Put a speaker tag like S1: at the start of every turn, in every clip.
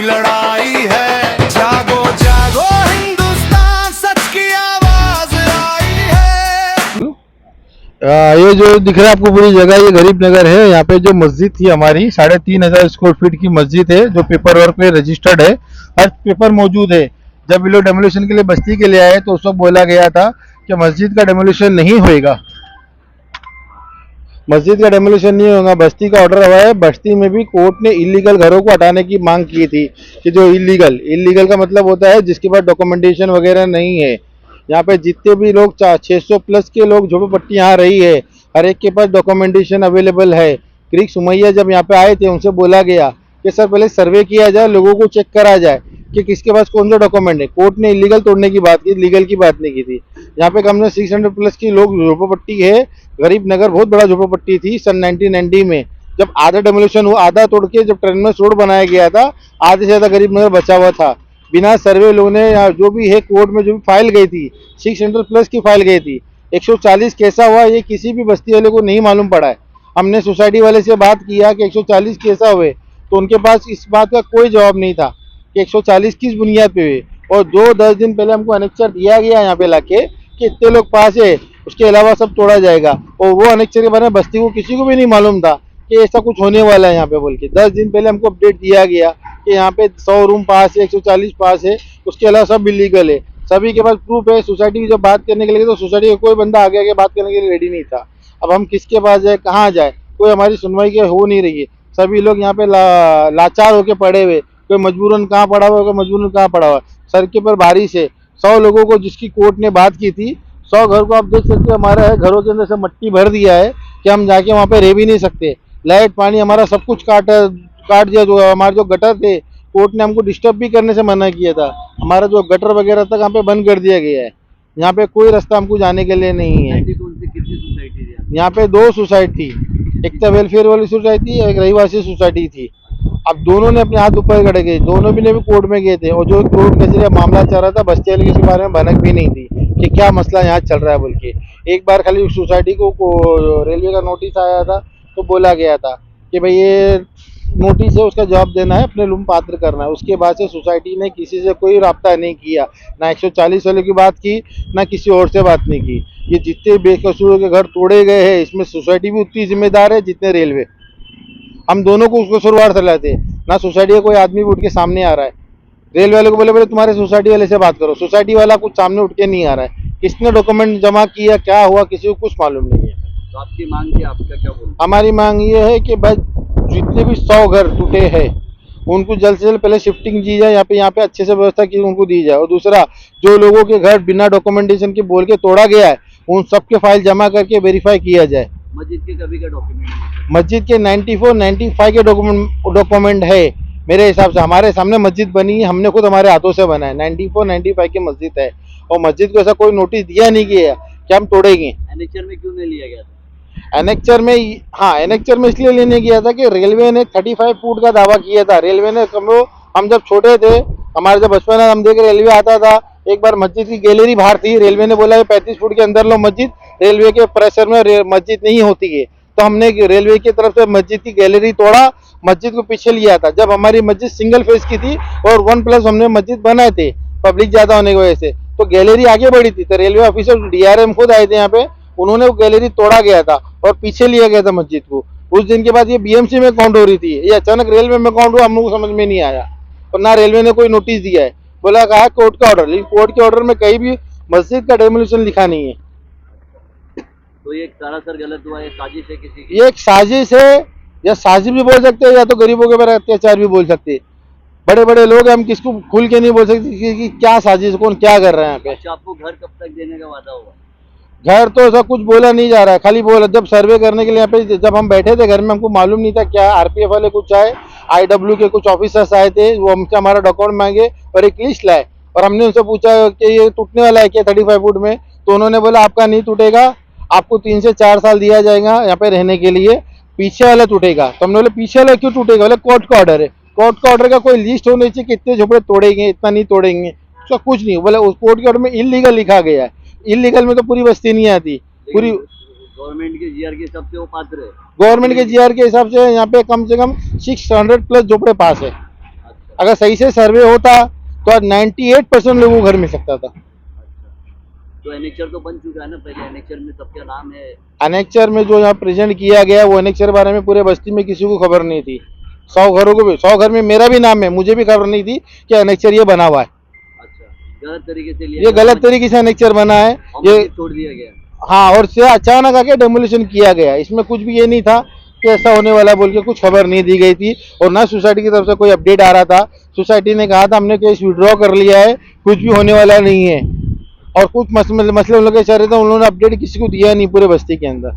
S1: लड़ाई है। जागो जागो हिंदुस्तान, सच की आवाज आई है।
S2: ये जो दिख रहा है आपको पूरी जगह, ये गरीब नगर है। यहाँ पे जो मस्जिद थी हमारी 3,500 स्क्वायर फीट की मस्जिद है, जो पेपर वर्क पे रजिस्टर्ड है, हर पेपर मौजूद है। जब ये लोग डेमोलिशन के लिए बस्ती के लिए आए तो उस वक्त बोला गया था कि मस्जिद का डेमोलिशन नहीं होएगा, मस्जिद का डेमोलिशन नहीं होगा, बस्ती का ऑर्डर हुआ है। बस्ती में भी कोर्ट ने इलीगल घरों को हटाने की मांग की थी कि जो इलीगल का मतलब होता है जिसके पास डॉक्यूमेंटेशन वगैरह नहीं है। यहाँ पे जितने भी लोग 600 प्लस के लोग झोपड़पट्टी यहाँ रही है, हर एक के पास डॉक्यूमेंटेशन अवेलेबल है। क्रिक सुमैया जब यहाँ पे आए थे उनसे बोला गया कि सर पहले सर्वे किया जाए, लोगों को चेक करा जाए कि किसके पास कौन सा डॉक्यूमेंट है। कोर्ट ने इलीगल तोड़ने की बात की, लीगल की बात नहीं की थी। यहाँ पे कम से 600 प्लस की लोग झोपड़पट्टी है। गरीब नगर बहुत बड़ा झोपड़पट्टी थी सन 1990 में, जब आधा डेमोलिशन हुआ, आधा तोड़ के जब टर्मिनस रोड बनाया गया था, आधे से ज्यादा गरीब नगर बचा हुआ था। बिना सर्वे लोगों ने जो भी है कोर्ट में जो भी फाइल गई थी, 600 प्लस की फाइल गई थी। 140 कैसा हुआ ये किसी भी बस्ती वाले को नहीं मालूम पड़ा है। हमने सोसाइटी वाले से बात किया कि 140 कैसा हुए, तो उनके पास इस बात का कोई जवाब नहीं था कि 140 किस बुनियाद पे हुए। और जो 10 दिन पहले हमको अनेक्चर दिया गया यहाँ पे लाके कि इतने लोग पास है, उसके अलावा सब तोड़ा जाएगा, और वो अनेक्चर के बारे में बस्ती को किसी को भी नहीं मालूम था कि ऐसा कुछ होने वाला है यहाँ पे बोल के। 10 दिन पहले हमको अपडेट दिया गया कि यहाँ पे 100 रूम पास है, 140 पास है, उसके अलावा सब इलीगल है। सभी के पास प्रूफ है। सोसाइटी की जब बात करने के लिए तो सोसाइटी का कोई बंदा आगे आगे बात करने के लिए रेडी नहीं था। अब हम किसके पास जाए, कहाँ जाए, कोई हमारी सुनवाई के हो नहीं रही है। सभी लोग यहाँ पे लाचार होके पड़े हुए, कोई मजबूरन कहाँ पड़ा हुआ, कोई मजबूरन कहाँ पड़ा हुआ। सर के पर बारिश है। 100 लोगों को जिसकी कोर्ट ने बात की थी, 100 घर को आप देख सकते हो हमारा है, घरों के अंदर से मट्टी भर दिया है कि हम जाके वहाँ पे रह भी नहीं सकते। लाइट पानी हमारा सब कुछ काट दिया। जो हमारे जो गटर थे, कोर्ट ने हमको डिस्टर्ब भी करने से मना किया था। हमारा जो गटर वगैरह तक यहाँ पे बंद कर दिया गया है। यहाँ पे कोई रास्ता हमको जाने के लिए नहीं है। यहाँ पे 2 सोसाइटी, एक तो वेलफेयर वाली सोसाइटी, एक रहीवासी सोसाइटी थी। अब दोनों ने अपने हाथ ऊपर खड़े गए, दोनों भी ने भी कोर्ट में गए थे, और जो कोर्ट कचहरी का मामला चल रहा था, बस्ती वाले के बारे में भनक भी नहीं थी कि क्या मसला यहाँ चल रहा है बोल के। एक बार खाली सोसाइटी को रेलवे का नोटिस आया था तो बोला गया था कि भाई ये नोटिस है, उसका जवाब देना है, अपने लूम पात्र करना है। उसके बाद से सोसाइटी ने किसी से कोई राब्ता नहीं किया, ना 140 वाले की बात की, ना किसी और से बात नहीं की। ये जितने बेकसूरों के घर तोड़े गए हैं, इसमें सोसाइटी भी उतनी जिम्मेदार है जितने रेलवे। हम दोनों को उसको शुरुआत चलाते, ना सोसाइटी का कोई आदमी उठ के सामने आ रहा है। रेलवे वाले को बोले बोले तुम्हारे सोसाइटी वाले से बात करो, सोसाइटी वाला कुछ सामने उठ के नहीं आ रहा है। किसने डॉक्यूमेंट जमा किया, क्या हुआ, किसी को कुछ मालूम नहीं है।
S3: तो आपकी मांग क्या, आपका क्या बोलना?
S2: हमारी मांग ये है कि भाई जितने भी 100 घर टूटे हैं उनको जल्द से जल्द पहले शिफ्टिंग दी जाए, यहाँ पे अच्छे से व्यवस्था की उनको दी जाए। और दूसरा, जो लोगों के घर बिना डॉक्यूमेंटेशन के बोल के तोड़ा गया है, उन सबके फाइल जमा करके वेरीफाई किया जाए।
S3: मस्जिद के कभी का डॉक्यूमेंट?
S2: मस्जिद के 94, 95 के डॉक्यूमेंट है मेरे हिसाब से। हमारे सामने मस्जिद बनी है, हमने खुद हमारे हाथों से बनाया। 94, 95 की मस्जिद है, और मस्जिद को ऐसा कोई नोटिस दिया नहीं गया कि हम तोड़ेंगे।
S3: एनेक्चर में क्यों नहीं लिया गया था?
S2: एनेक्चर में, हाँ एनेक्चर में इसलिए लेने गया था कि रेलवे ने 35 फुट का दावा किया था। रेलवे ने हम जब छोटे थे, हमारे जब बचपन में हम देख रेलवे आता था, एक बार मस्जिद की गैलरी बाहर थी, रेलवे ने बोला 35 फुट के अंदर लो मस्जिद, रेलवे के प्रेशर में मस्जिद नहीं होती है। तो हमने रेलवे की तरफ से मस्जिद की गैलरी तोड़ा, मस्जिद को पीछे लिया था। जब हमारी मस्जिद सिंगल फेस की थी और 1+ हमने मस्जिद बनाए थे, पब्लिक ज्यादा होने की वजह से, तो गैलरी आगे बढ़ी थी। तो रेलवे ऑफिसर डीआरएम खुद आए थे यहाँ पे, उन्होंने वो गैलरी तोड़ा गया था और पीछे लिया गया था मस्जिद को। उस दिन के बाद ये बीएमसी में काउंट हो रही थी, ये अचानक रेलवे में काउंट हुआ, हम लोग को समझ में नहीं आया। और ना रेलवे ने कोई नोटिस दिया है, बोला कहा कोर्ट का ऑर्डर, लेकिन कोर्ट के ऑर्डर में कहीं भी मस्जिद का डेमोलिशन लिखा नहीं है।
S3: तो ये सरासर गलत हुआ, ये साजिश है किसी की?
S2: ये एक साजिश है, या साजिश भी बोल सकते हैं, या तो गरीबों के ऊपर अत्याचार भी बोल सकते हैं। बड़े बड़े लोग हैं, हम किसको खुल के नहीं बोल सकते कि क्या साजिश, कौन क्या कर रहे हैं यहाँ पे।
S3: अच्छा, आपको घर कब तक देने का वादा हुआ?
S2: घर तो ऐसा कुछ बोला नहीं जा रहा है, खाली बोला जब सर्वे करने के लिए यहाँ पे जब हम बैठे थे घर में, हमको मालूम नहीं था क्या। आरपीएफ वाले कुछ आए, आईडब्ल्यू के कुछ ऑफिसर्स आए थे, वो हमसे हमारा डॉक्यूमेंट मांगे और एक लिस्ट लाए, और हमने उनसे पूछा कि ये टूटने वाला है क्या 35 फुट में, तो उन्होंने बोला आपका नहीं टूटेगा, आपको 3 से 4 साल दिया जाएगा यहाँ पे रहने के लिए, पीछे वाला टूटेगा। तो हमने बोले पीछे वाला क्यों टूटेगा, बोले कोर्ट का ऑर्डर है। कोर्ट का ऑर्डर का कोई लिस्ट होनी चाहिए, कितने झोपड़े तोड़ेंगे, इतना नहीं तोड़ेंगे, उसका कुछ नहीं। बोले उस कोर्ट के ऑर्डर में इलीगल लिखा गया है, इलीगल में तो पूरी बस्ती नहीं आती। पूरी
S3: गवर्नमेंट के जीआर के हिसाब से वो पात्र है।
S2: गवर्नमेंट के जीआर के हिसाब से यहाँ पे कम से कम 600 प्लस झोपड़े पास है।
S3: अच्छा,
S2: अगर सही से सर्वे होता तो आज 98% लोगों को घर मिल सकता था।
S3: तो एनेक्चर तो बन चुका है ना, पहले एनेक्चर में सबका नाम है।
S2: अनेक्चर में जो यहाँ प्रेजेंट किया गया वो अनेक्चर बारे में पूरे बस्ती में किसी को खबर नहीं थी। 100 घरों को भी 100 घर में मेरा भी नाम है, मुझे भी खबर नहीं थी कि अनेक्चर ये बना हुआ है।
S3: अच्छा, गलत तरीके से लिया
S2: ये
S3: गया,
S2: गलत तरीके से अनेक्चर बना है
S3: और
S2: ये।
S3: मस्जिद छोड़ दिया गया।
S2: हाँ, और से अचानक आके डेमोलिशन किया गया। इसमें कुछ भी ये नहीं था कि ऐसा होने वाला बोल के कुछ खबर नहीं दी गई थी, और ना सोसाइटी की तरफ से कोई अपडेट आ रहा था। सोसाइटी ने कहा था हमने केस विड्रॉ कर लिया है, कुछ भी होने वाला नहीं है। और कुछ मसले उन लोग के चल रहे थे, उन्होंने अपडेट किसी को दिया नहीं पूरे बस्ती के अंदर।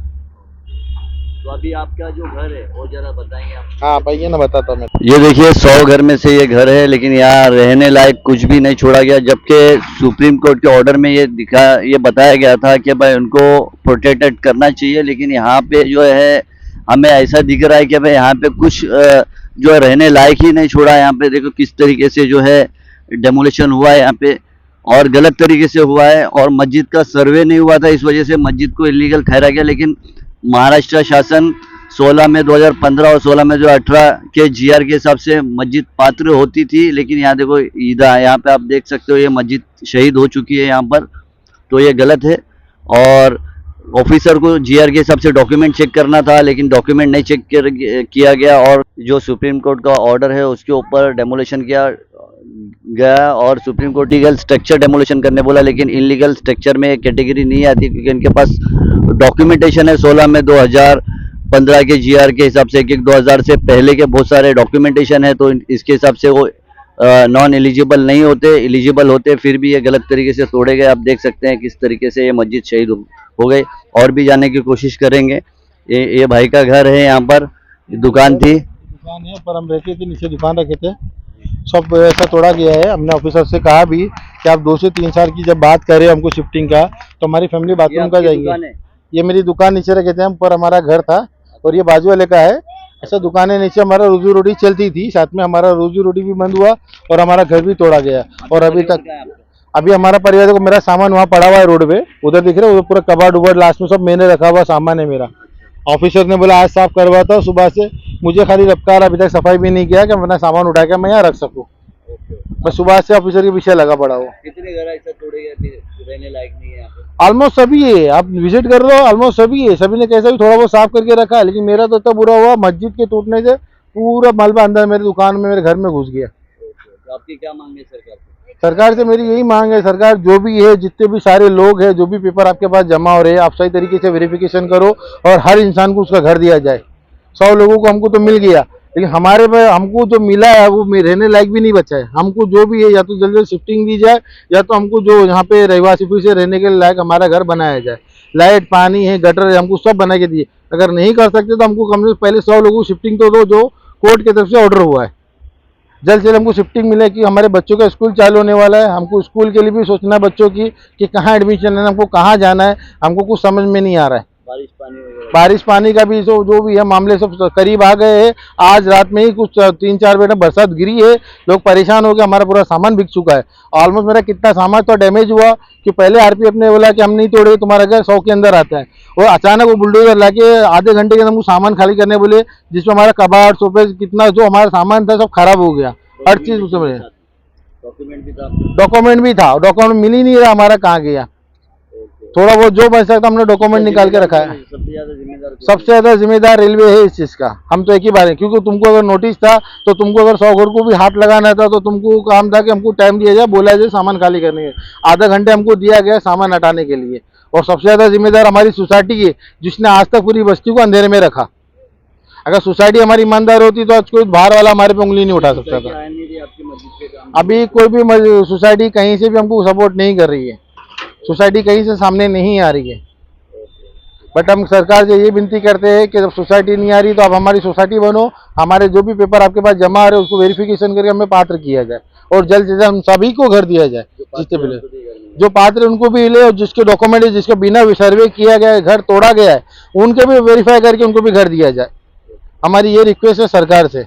S3: तो अभी आपका जो घर है वो जरा बताएंगे आप।
S2: हाँ भैया ना बताता मैं।
S4: ये देखिए 100 घर में से ये घर है, लेकिन यहाँ रहने लायक कुछ भी नहीं छोड़ा गया, जबकि सुप्रीम कोर्ट के ऑर्डर में ये बताया गया था कि भाई उनको प्रोटेक्टेड करना चाहिए। लेकिन यहाँ पे जो है हमें ऐसा दिख रहा है कि भाई यहाँ पे कुछ जो है रहने लायक ही नहीं छोड़ा। यहाँ पे देखो किस तरीके से जो है डेमोलिशन हुआ है यहाँ पे, और गलत तरीके से हुआ है, और मस्जिद का सर्वे नहीं हुआ था, इस वजह से मस्जिद को इलीगल ठहरा गया। लेकिन महाराष्ट्र शासन 16 में 2015 और 16 में 2018 के जीआर के हिसाब से मस्जिद पात्र होती थी। लेकिन यहाँ देखो ईदा, यहाँ पे आप देख सकते हो ये मस्जिद शहीद हो चुकी है यहाँ पर, तो ये गलत है। और ऑफिसर को जीआर के हिसाब से डॉक्यूमेंट चेक करना था, लेकिन डॉक्यूमेंट नहीं चेक किया गया, और जो सुप्रीम कोर्ट का ऑर्डर है उसके ऊपर डेमोलिशन किया गया। और supreme court legal structure demolition करने बोला, लेकिन इनलीगल स्ट्रक्चर में कैटेगरी नहीं आती, क्योंकि इनके पास डॉक्यूमेंटेशन है 16 में 2015 के जीआर के हिसाब से, 2000 से पहले के बहुत सारे डॉक्यूमेंटेशन है, तो इसके हिसाब से वो नॉन एलिजिबल नहीं होते, एलिजिबल होते, फिर भी ये गलत तरीके से तोड़े गए। आप देख सकते हैं किस तरीके से ये मस्जिद शहीद हो गई। और भी जाने की कोशिश करेंगे। ये भाई का घर है, यहाँ पर दुकान थी,
S2: दुकान है पर हम रहते थे, नीचे दुकान रखे थे, सब ऐसा तोड़ा गया है। हमने ऑफिसर से कहा भी कि आप 2 से 3 साल की जब बात करें हमको शिफ्टिंग का, तो हमारी फैमिली बाथरूम का जाएंगे। ये मेरी दुकान नीचे रखे थे हम, पर हमारा घर था, और ये बाजू वाले का है। ऐसा दुकानें नीचे हमारा रोजी रोटी चलती थी, साथ में हमारा रोजी रोटी भी बंद हुआ, और हमारा घर भी तोड़ा गया। और अभी हमारा परिवार, देखो मेरा सामान वहाँ पड़ा हुआ है रोड पे, उधर दिख रहा है, उधर पूरा कबाड़ उबड़ लास्ट में सब मैंने रखा हुआ सामान है मेरा। ऑफिसर ने बोला आज साफ करवाता हूँ सुबह से, मुझे खाली रफ्तार अभी तक सफाई भी नहीं किया कि अपना सामान उठा के मैं यहाँ रख सकूँ। मैं सुबह से ऑफिसर के पीछे लगा पड़ा हूँ।
S3: कितने घर ऐसा तोड़े गए रहने लायक नहीं है यहाँ पे?
S2: ऑलमोस्ट सभी है, आप विजिट कर लो, ऑलमोस्ट सभी है। सभी ने कैसा भी थोड़ा बहुत साफ करके रखा है, लेकिन मेरा तो इतना बुरा हुआ, मस्जिद के टूटने से पूरा मलबा अंदर मेरी दुकान में, मेरे घर में घुस गया।
S3: तो आपकी क्या मांग है सरकार से?
S2: सरकार से मेरी यही मांग है, सरकार जो भी है, जितने भी सारे लोग हैं, जो भी पेपर आपके पास जमा हो रहे हैं, आप सही तरीके से वेरिफिकेशन करो, और हर इंसान को उसका घर दिया जाए। 100 लोगों को हमको तो मिल गया, लेकिन हमारे पे हमको जो मिला है वो रहने लायक भी नहीं बचा है। हमको जो भी है या तो जल्दी शिफ्टिंग दी जाए, या तो हमको जो यहाँ पे रहवासी फिर से रहने के लायक हमारा घर बनाया जाए। लाइट, पानी है, गटर है, हमको सब बना के दिए। अगर नहीं कर सकते तो हमको कम से पहले 100 लोगों को शिफ्टिंग तो दो, जो कोर्ट की तरफ से ऑर्डर हुआ है। जल्द से जल्द हमको शिफ्टिंग मिले, कि हमारे बच्चों का स्कूल चालू होने वाला है। हमको स्कूल के लिए भी सोचना है बच्चों की कि कहाँ एडमिशन है, हमको कहाँ जाना है, हमको कुछ समझ में नहीं आ रहा है। बारिश पानी का भी जो भी है मामले सब करीब आ गए हैं। आज रात में ही कुछ 3-4 बेटा बरसात गिरी है, लोग परेशान हो गए, हमारा पूरा सामान बिक चुका है। ऑलमोस्ट मेरा कितना सामान तो डैमेज हुआ कि पहले आरपीएफ ने बोला कि हम नहीं तोड़े, तुम्हारा घर 100 के अंदर आता है, और अचानक वो बुलडोजर लाके आधे घंटे के अंदर हमको सामान खाली करने बोले, जिसमें हमारा कबाड़, सोफे, कितना जो हमारा सामान था सब खराब हो गया, हर चीज उसमें। डॉक्यूमेंट भी था, डॉक्यूमेंट मिल ही नहीं रहा हमारा, कहाँ गया। थोड़ा बहुत जो बच सकता हमने डॉक्यूमेंट निकाल के रखा है। सबसे ज्यादा जिम्मेदार रेलवे है इस चीज का। हम तो एक ही बार है, क्योंकि तुमको अगर नोटिस था तो तुमको अगर 100 घर को भी हाथ लगाना था, तो तुमको काम था कि हमको टाइम दिया जाए, बोला जाए सामान खाली करने के। आधा घंटे हमको दिया गया सामान हटाने के लिए, और सबसे ज्यादा जिम्मेदार हमारी सोसाइटी है, जिसने आज तक पूरी बस्ती को अंधेरे में रखा। अगर सोसाइटी हमारी ईमानदार होती तो आज कोई बाहर वाला हमारे पे उंगली नहीं उठा सकता था। अभी कोई भी सोसाइटी कहीं से भी हमको सपोर्ट नहीं कर रही है, सोसाइटी कहीं से सामने नहीं आ रही है। बट हम सरकार से ये विनती करते हैं कि जब सोसाइटी नहीं आ रही तो आप हमारी सोसाइटी बनो, हमारे जो भी पेपर आपके पास जमा आ रहे हैं उसको वेरिफिकेशन करके हमें पात्र किया जाए, और जल्द से जल्द हम सभी को घर दिया जाए। जितने भी जो पात्र है उनको भी मिले, और जिसके डॉक्यूमेंट है, जिसके बिना सर्वे किया गया है, घर तोड़ा गया है, उनके भी वेरीफाई करके उनको भी घर दिया जाए। हमारी ये रिक्वेस्ट है सरकार से।